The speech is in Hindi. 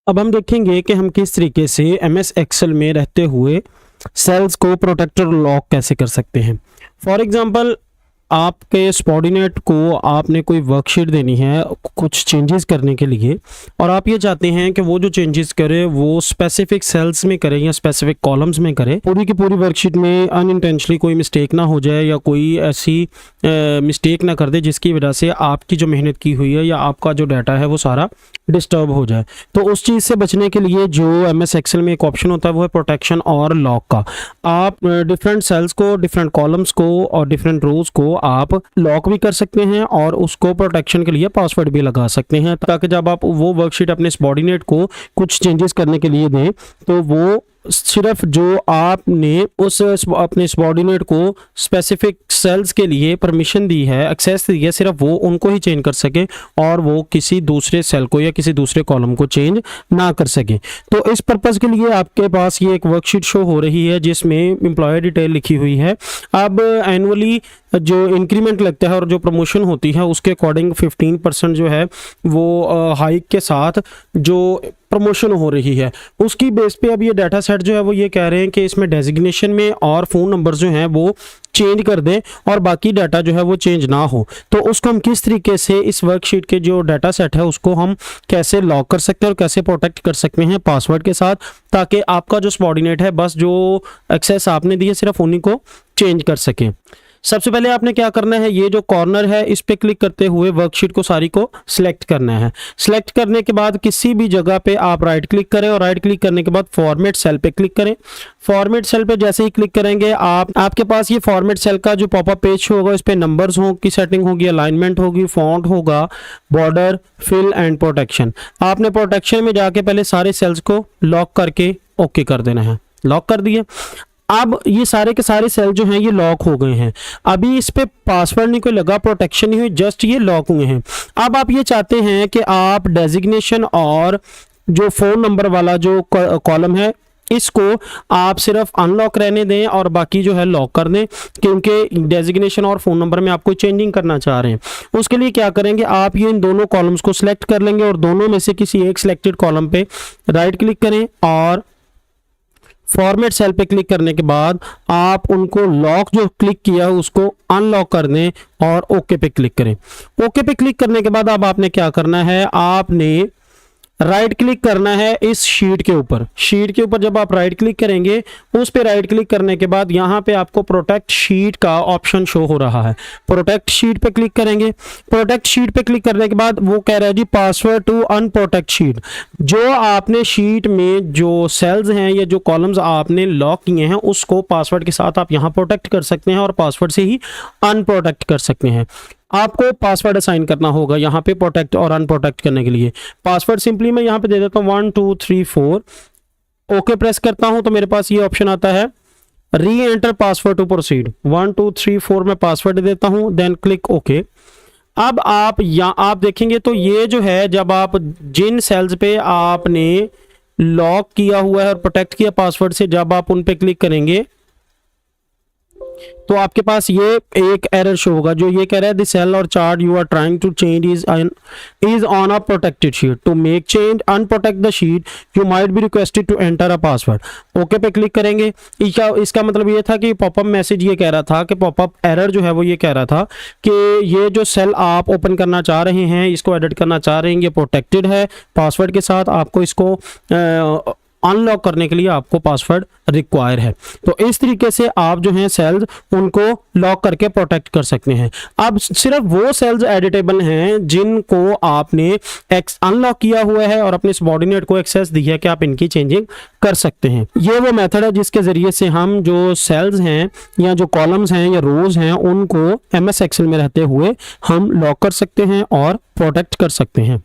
अब हम देखेंगे कि हम किस तरीके से एमएस एक्सेल में रहते हुए सेल्स को प्रोटेक्ट और लॉक कैसे कर सकते हैं। फॉर एग्जांपल, आपके सबऑर्डिनेट को आपने कोई वर्कशीट देनी है कुछ चेंजेस करने के लिए, और आप ये चाहते हैं कि वो जो चेंजेस करे वो स्पेसिफिक सेल्स में करे या स्पेसिफिक कॉलम्स में करे, पूरी की पूरी वर्कशीट में अनइंटेंशनली कोई मिस्टेक ना हो जाए या कोई ऐसी मिस्टेक ना कर दे जिसकी वजह से आपकी जो मेहनत की हुई है या आपका जो डाटा है वो सारा डिस्टर्ब हो जाए। तो उस चीज़ से बचने के लिए जो एमएस एक्सेल में एक ऑप्शन होता है वो है प्रोटेक्शन और लॉक का। आप डिफरेंट सेल्स को, डिफरेंट कॉलम्स को और डिफरेंट रोज को आप लॉक भी कर सकते हैं और उसको प्रोटेक्शन के लिए पासवर्ड भी लगा सकते हैं, ताकि जब आप वो वर्कशीट अपने सबऑर्डिनेट को कुछ चेंजेस करने के लिए दें तो वो सिर्फ जो आपने उस अपने सबऑर्डिनेट को स्पेसिफिक सेल्स के लिए परमिशन दी है, एक्सेस दी है, सिर्फ वो उनको ही चेंज कर सके और वो किसी दूसरे सेल को या किसी दूसरे कॉलम को चेंज ना कर सके। तो इस पर्पस के लिए आपके पास ये एक वर्कशीट शो हो रही है जिसमें एम्प्लॉय डिटेल लिखी हुई है। अब एनुअली जो इंक्रीमेंट लगता है और जो प्रमोशन होती है उसके अकॉर्डिंग 15% जो है वो हाइक के साथ जो प्रमोशन हो रही है उसकी बेस पे अब ये डाटा सेट जो है वो ये कह रहे हैं कि इसमें डेजिग्नेशन में और फ़ोन नंबर जो हैं वो चेंज कर दें और बाकी डाटा जो है वो चेंज ना हो। तो उसको हम किस तरीके से इस वर्कशीट के जो डाटा सेट है उसको हम कैसे लॉक कर सकते हैं और कैसे प्रोटेक्ट कर सकते हैं पासवर्ड के साथ, ताकि आपका जो सबऑर्डिनेट है बस जो एक्सेस आपने दी है सिर्फ उन्हीं को चेंज कर सकें। सबसे पहले आपने क्या करना है, ये जो कॉर्नर है इस पे क्लिक करते हुए वर्कशीट को सारी को सिलेक्ट करना है। सिलेक्ट करने के बाद किसी भी जगह पे आप राइट क्लिक करें और राइट क्लिक करने के बाद फॉर्मेट सेल पे क्लिक करें। फॉर्मेट सेल पे जैसे ही क्लिक करेंगे आपके पास ये फॉर्मेट सेल का जो पॉपअप पेज होगा इस पे नंबर्स की सेटिंग होगी, अलाइनमेंट होगी, फॉन्ट होगा, बॉर्डर, फिल एंड प्रोटेक्शन। आपने प्रोटेक्शन में जाके पहले सारे सेल्स को लॉक करके ओके कर देना है। लॉक कर दिए। अब ये सारे के सारे सेल जो हैं ये लॉक हो गए हैं। अभी इस पे पासवर्ड नहीं कोई लगा, प्रोटेक्शन नहीं हुई, जस्ट ये लॉक हुए हैं। अब आप ये चाहते हैं कि आप डेजिग्नेशन और जो फ़ोन नंबर वाला जो कॉलम है इसको आप सिर्फ अनलॉक रहने दें और बाकी जो है लॉक कर दें, क्योंकि डेजिग्नेशन और फ़ोन नंबर में आप कोई चेंजिंग करना चाह रहे हैं। उसके लिए क्या करेंगे, आप ये इन दोनों कॉलम्स को सिलेक्ट कर लेंगे और दोनों में से किसी एक सिलेक्टेड कॉलम पे राइट क्लिक करें और फॉर्मेट सेल पे क्लिक करने के बाद आप उनको लॉक जो क्लिक किया है उसको अनलॉक कर दें और ओके पे क्लिक करें। ओके पे क्लिक करने के बाद अब आपने क्या करना है, आपने राइट क्लिक करना है इस शीट के ऊपर। शीट के ऊपर जब आप राइट क्लिक करेंगे उस पे राइट क्लिक करने के बाद यहाँ पे आपको प्रोटेक्ट शीट का ऑप्शन शो हो रहा है। प्रोटेक्ट शीट पे क्लिक करेंगे। प्रोटेक्ट शीट पे क्लिक करने के बाद वो कह रहा है जी पासवर्ड टू अनप्रोटेक्ट शीट। जो आपने शीट में जो सेल्स हैं या जो कॉलम्स आपने लॉक किए हैं उसको पासवर्ड के साथ आप यहाँ प्रोटेक्ट कर सकते हैं और पासवर्ड से ही अनप्रोटेक्ट कर सकते हैं। आपको पासवर्ड असाइन करना होगा यहाँ पे प्रोटेक्ट और अनप्रोटेक्ट करने के लिए। पासवर्ड सिंपली मैं यहाँ पे दे देता हूँ 1 2 3 4। ओके प्रेस करता हूँ तो मेरे पास ये ऑप्शन आता है री एंटर पासवर्ड टू प्रोसीड। 1 2 3 4 मैं पासवर्ड देता हूँ, देन क्लिक ओके। अब आप देखेंगे तो ये जो है जब आप जिन सेल्स पे आपने लॉक किया हुआ है और प्रोटेक्ट किया पासवर्ड से, जब आप उन पे क्लिक करेंगे तो आपके पास ये एक एरर शो होगा जो ये कह रहा है the cell or chart you are trying to change is on a protected sheet. To make change unprotect the sheet you might be requested to enter a password. Okay पे क्लिक करेंगे। इसका मतलब ये था कि पॉपअप मैसेज ये कह रहा था कि पॉपअप एरर जो है वो ये कह रहा था कि ये जो सेल आप ओपन करना चाह रहे हैं, इसको एडिट करना चाह रहे हैं, ये प्रोटेक्टेड है पासवर्ड के साथ, आपको इसको अनलॉक करने के लिए आपको पासवर्ड रिक्वायर है। तो इस तरीके से आप जो हैं सेल्स उनको लॉक करके प्रोटेक्ट कर सकते हैं। अब सिर्फ वो सेल्स एडिटेबल हैं जिनको आपने अनलॉक किया हुआ है और अपने सबऑर्डिनेट को एक्सेस दी है कि आप इनकी चेंजिंग कर सकते हैं। ये वो मेथड है जिसके जरिए से हम जो सेल्स हैं या जो कॉलम्स हैं या रोज हैं उनको एमएस एक्सेल में रहते हुए हम लॉक कर सकते हैं और प्रोटेक्ट कर सकते हैं।